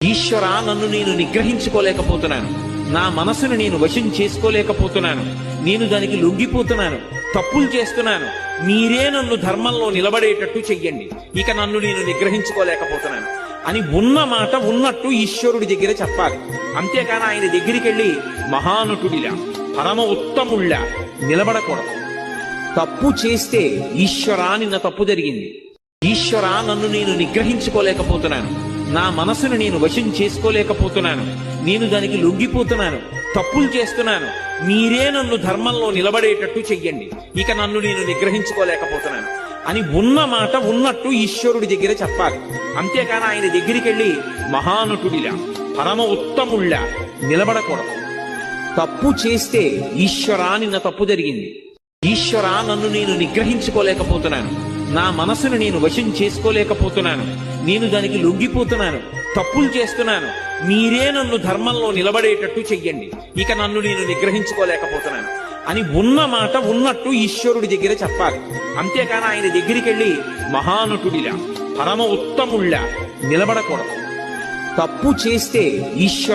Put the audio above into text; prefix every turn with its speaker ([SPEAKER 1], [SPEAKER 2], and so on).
[SPEAKER 1] ఈశ్వరా, నన్ను నేను నిగ్రహించుకోలేకపోతున్నాను. నా మనసును నేను వశం చేసుకోలేకపోతున్నాను. నేను దానికి లొంగిపోతున్నాను, తప్పులు చేస్తున్నాను. మీరే నన్ను ధర్మంలో నిలబడేటట్టు చెయ్యండి. ఇక నన్ను నేను నిగ్రహించుకోలేకపోతున్నాను అని ఉన్న మాట ఉన్నట్టు ఈశ్వరుడి దగ్గర చెప్పాలి. అంతేకాని ఆయన దగ్గరికి వెళ్ళి మహానటుడిలా, పరమ ఉత్తముళ్ళ నిలబడకూడదు. తప్పు చేస్తే ఈశ్వరా, నిన్న తప్పు జరిగింది. ఈశ్వరా, నన్ను నేను నిగ్రహించుకోలేకపోతున్నాను. నా మనసును నేను వశం చేసుకోలేకపోతున్నాను. నేను దానికి లొంగిపోతున్నాను, తప్పులు చేస్తున్నాను. మీరే నన్ను ధర్మంలో నిలబడేటట్టు చెయ్యండి. ఇక నన్ను నేను నిగ్రహించుకోలేకపోతున్నాను అని ఉన్న మాట ఉన్నట్టు ఈశ్వరుడి దగ్గర చెప్పాలి. అంతేకాని ఆయన దగ్గరికి వెళ్ళి మహానటుడిలా, పరమ ఉత్తముళ్ళ నిలబడకూడదు. తప్పు చేస్తే ఈశ్వరా, నిన్న తప్పు జరిగింది. ఈశ్వరా, నన్ను నేను నిగ్రహించుకోలేకపోతున్నాను. నా మనసును నేను వశం చేసుకోలేకపోతున్నాను. నేను దానికి లొంగిపోతున్నాను, తప్పులు చేస్తున్నాను. మీరే నన్ను ధర్మంలో నిలబడేటట్టు చెయ్యండి. ఇక నన్ను నేను నిగ్రహించుకోలేకపోతున్నాను అని ఉన్న మాట ఉన్నట్టు ఈశ్వరుడి దగ్గర చెప్పాలి. అంతేకాని ఆయన దగ్గరికి వెళ్ళి మహానటుడిలా, పరమ ఉత్తముళ్ళ నిలబడకూడదు. తప్పు చేస్తే ఈశ్వర